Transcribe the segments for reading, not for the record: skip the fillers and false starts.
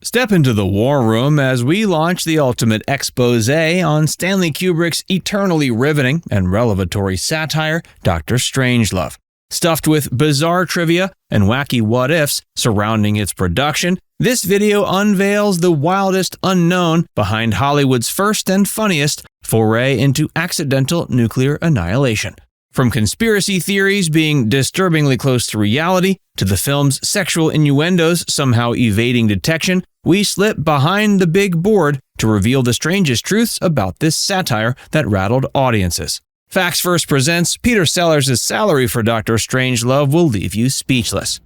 Step into the war room as we launch the ultimate exposé on Stanley Kubrick's eternally riveting and revelatory satire, Dr. Strangelove. Stuffed with bizarre trivia and wacky what-ifs surrounding its production, this video unveils the wildest unknown behind Hollywood's first and funniest foray into accidental nuclear annihilation. From conspiracy theories being disturbingly close to reality to the film's sexual innuendos somehow evading detection, we slip behind the big board to reveal the strangest truths about this satire that rattled audiences. Facts First presents Peter Sellers' salary for Dr. Strangelove will leave you speechless.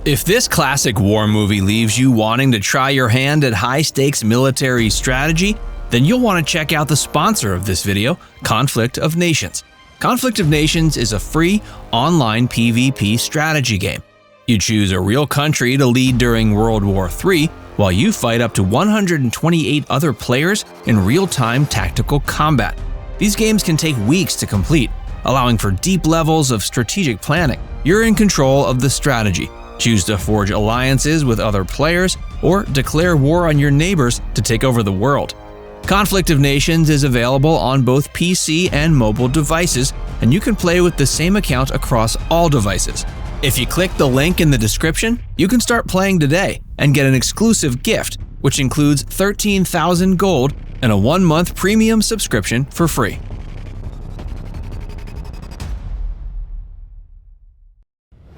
If this classic war movie leaves you wanting to try your hand at high-stakes military strategy, then you'll want to check out the sponsor of this video, Conflict of Nations. Conflict of Nations is a free, online PvP strategy game. You choose a real country to lead during World War III, while you fight up to 128 other players in real-time tactical combat. These games can take weeks to complete, allowing for deep levels of strategic planning. You're in control of the strategy. Choose to forge alliances with other players, or declare war on your neighbors to take over the world. Conflict of Nations is available on both PC and mobile devices, and you can play with the same account across all devices. If you click the link in the description, you can start playing today and get an exclusive gift, which includes 13,000 gold and a 1-month premium subscription for free.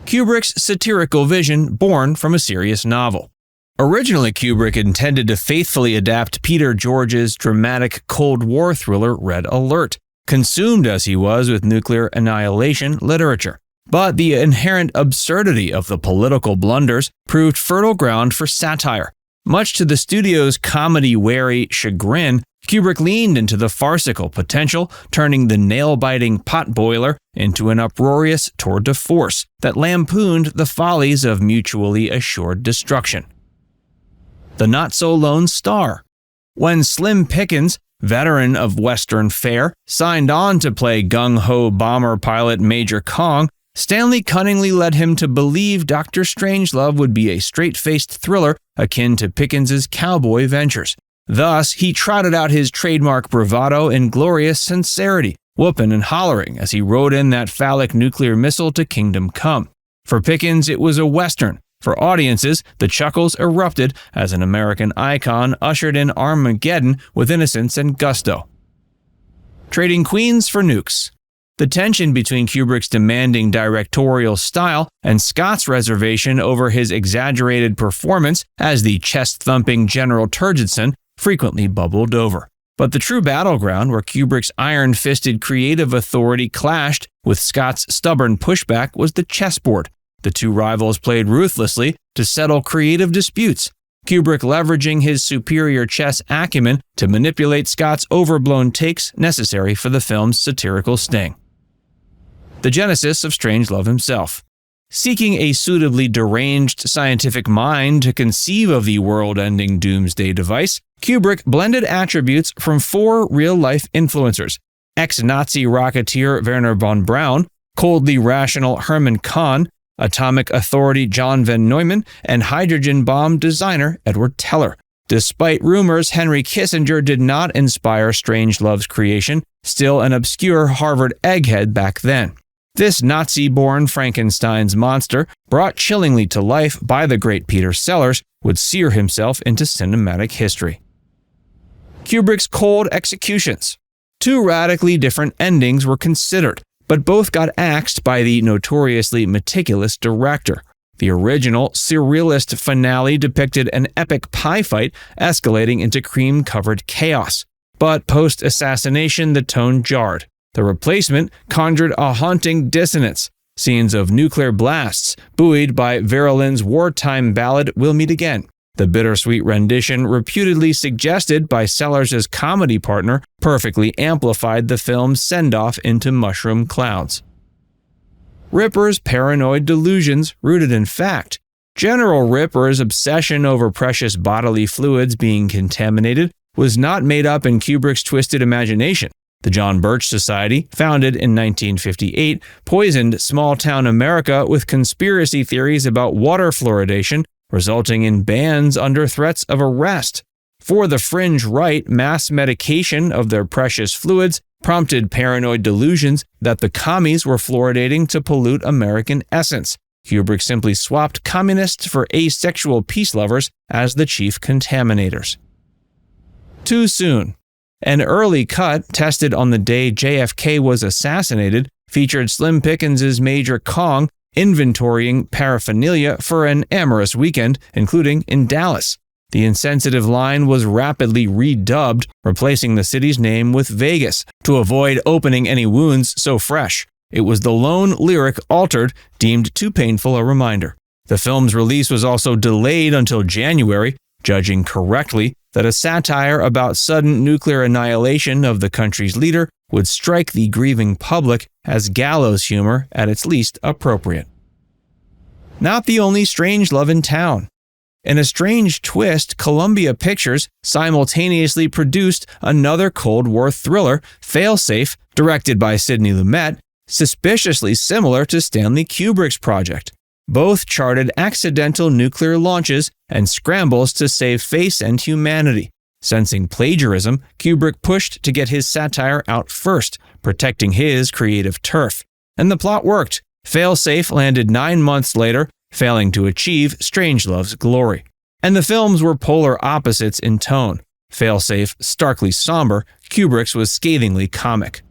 Kubrick's satirical vision born from a serious novel. Originally, Kubrick intended to faithfully adapt Peter George's dramatic Cold War thriller Red Alert, consumed as he was with nuclear annihilation literature. But the inherent absurdity of the political blunders proved fertile ground for satire. Much to the studio's comedy-wary chagrin, Kubrick leaned into the farcical potential, turning the nail-biting potboiler into an uproarious tour de force that lampooned the follies of mutually assured destruction. The not-so-lone star. When Slim Pickens, veteran of Western fare, signed on to play gung-ho bomber pilot Major Kong, Stanley cunningly led him to believe Dr. Strangelove would be a straight-faced thriller akin to Pickens' cowboy ventures. Thus, he trotted out his trademark bravado in glorious sincerity, whooping and hollering as he rode in that phallic nuclear missile to kingdom come. For Pickens, it was a Western. For audiences, the chuckles erupted as an American icon ushered in Armageddon with innocence and gusto. Trading queens for nukes. The tension between Kubrick's demanding directorial style and Scott's reservation over his exaggerated performance as the chest-thumping General Turgidson frequently bubbled over. But the true battleground where Kubrick's iron-fisted creative authority clashed with Scott's stubborn pushback was the chessboard. The two rivals played ruthlessly to settle creative disputes, Kubrick leveraging his superior chess acumen to manipulate Scott's overblown takes necessary for the film's satirical sting. The genesis of Strangelove himself. Seeking a suitably deranged scientific mind to conceive of the world-ending doomsday device, Kubrick blended attributes from 4 real-life influencers: ex-Nazi rocketeer Werner von Braun, coldly rational Hermann Kahn, atomic authority John von Neumann, and hydrogen bomb designer Edward Teller. Despite rumors Henry Kissinger did not inspire Strangelove's creation, still an obscure Harvard egghead back then. This Nazi-born Frankenstein's monster, brought chillingly to life by the great Peter Sellers, would sear himself into cinematic history. Kubrick's cold executions. 2 radically different endings were considered, but both got axed by the notoriously meticulous director. The original, surrealist finale depicted an epic pie fight escalating into cream-covered chaos. But post-assassination, the tone jarred. The replacement conjured a haunting dissonance. Scenes of nuclear blasts, buoyed by Verolin's wartime ballad We'll Meet Again. The bittersweet rendition, reputedly suggested by Sellers' comedy partner, perfectly amplified the film's send-off into mushroom clouds. Ripper's paranoid delusions rooted in fact. General Ripper's obsession over precious bodily fluids being contaminated was not made up in Kubrick's twisted imagination. The John Birch Society, founded in 1958, poisoned small-town America with conspiracy theories about water fluoridation, resulting in bans under threats of arrest. For the fringe right, mass medication of their precious fluids prompted paranoid delusions that the commies were fluoridating to pollute American essence. Kubrick simply swapped communists for asexual peace lovers as the chief contaminators. Too soon. An early cut, tested on the day JFK was assassinated, featured Slim Pickens' Major Kong inventorying paraphernalia for an amorous weekend, including in Dallas. The insensitive line was rapidly redubbed, replacing the city's name with Vegas, to avoid opening any wounds so fresh. It was the lone lyric altered, deemed too painful a reminder. The film's release was also delayed until January, judging correctly that a satire about sudden nuclear annihilation of the country's leader would strike the grieving public as gallows humor at its least appropriate. Not the only Strangelove in town. In a strange twist, Columbia Pictures simultaneously produced another Cold War thriller, Failsafe, directed by Sidney Lumet, suspiciously similar to Stanley Kubrick's project. Both charted accidental nuclear launches and scrambles to save face and humanity. Sensing plagiarism, Kubrick pushed to get his satire out first, protecting his creative turf. And the plot worked. Failsafe landed 9 months later, failing to achieve Strangelove's glory. And the films were polar opposites in tone. Failsafe starkly somber, Kubrick's was scathingly comic.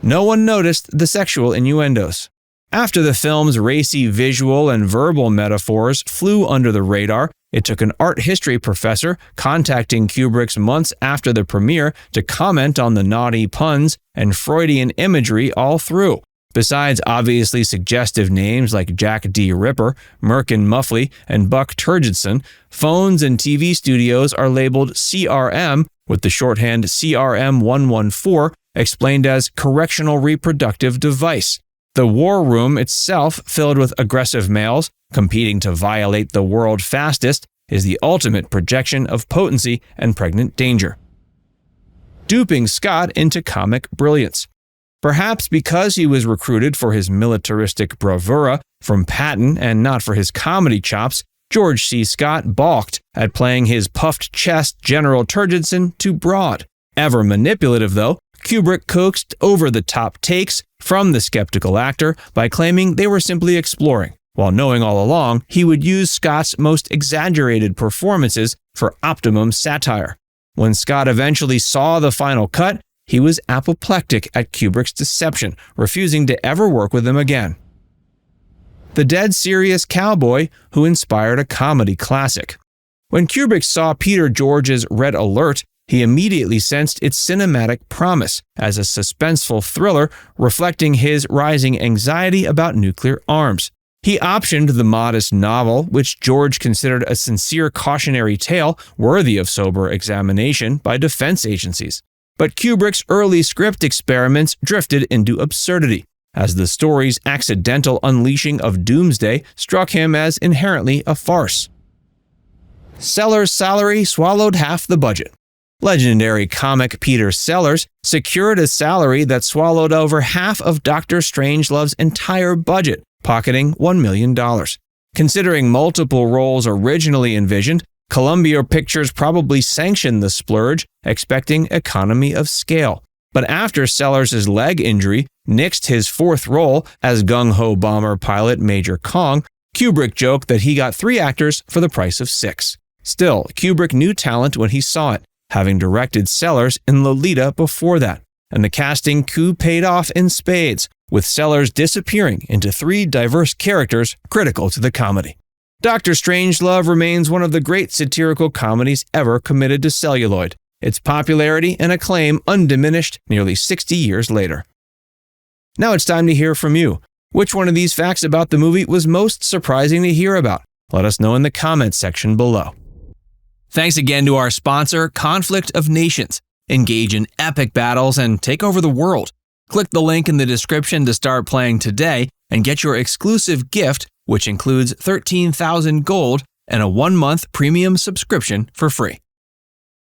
No one noticed the sexual innuendos. After the film's racy visual and verbal metaphors flew under the radar, it took an art history professor contacting Kubrick's months after the premiere to comment on the naughty puns and Freudian imagery all through. Besides obviously suggestive names like Jack D. Ripper, Merkin Muffley, and Buck Turgidson, phones and TV studios are labeled CRM, with the shorthand CRM-114 explained as Correctional Reproductive Device. The war room itself, filled with aggressive males competing to violate the world fastest, is the ultimate projection of potency and pregnant danger. Duping Scott into comic brilliance. Perhaps because he was recruited for his militaristic bravura from Patton and not for his comedy chops, George C. Scott balked at playing his puffed chest General Turgidson too broad. Ever manipulative, though, Kubrick coaxed over-the-top takes from the skeptical actor by claiming they were simply exploring, while knowing all along he would use Scott's most exaggerated performances for optimum satire. When Scott eventually saw the final cut, he was apoplectic at Kubrick's deception, refusing to ever work with him again. The dead serious cowboy who inspired a comedy classic. When Kubrick saw Peter George's Red Alert, he immediately sensed its cinematic promise as a suspenseful thriller reflecting his rising anxiety about nuclear arms. He optioned the modest novel, which George considered a sincere cautionary tale worthy of sober examination by defense agencies. But Kubrick's early script experiments drifted into absurdity, as the story's accidental unleashing of doomsday struck him as inherently a farce. Sellers' salary swallowed half the budget. Legendary comic Peter Sellers secured a salary that swallowed over half of Dr. Strangelove's entire budget, pocketing $1 million. Considering multiple roles originally envisioned, Columbia Pictures probably sanctioned the splurge, expecting economy of scale. But after Sellers' leg injury nixed his fourth role as gung-ho bomber pilot Major Kong, Kubrick joked that he got 3 actors for the price of 6. Still, Kubrick knew talent when he saw it, having directed Sellers in Lolita before that, and the casting coup paid off in spades, with Sellers disappearing into 3 diverse characters critical to the comedy. Dr. Strangelove remains one of the great satirical comedies ever committed to celluloid, its popularity and acclaim undiminished nearly 60 years later. Now it's time to hear from you. Which one of these facts about the movie was most surprising to hear about? Let us know in the comments section below. Thanks again to our sponsor, Conflict of Nations. Engage in epic battles and take over the world. Click the link in the description to start playing today and get your exclusive gift, which includes 13,000 gold and a 1-month premium subscription for free.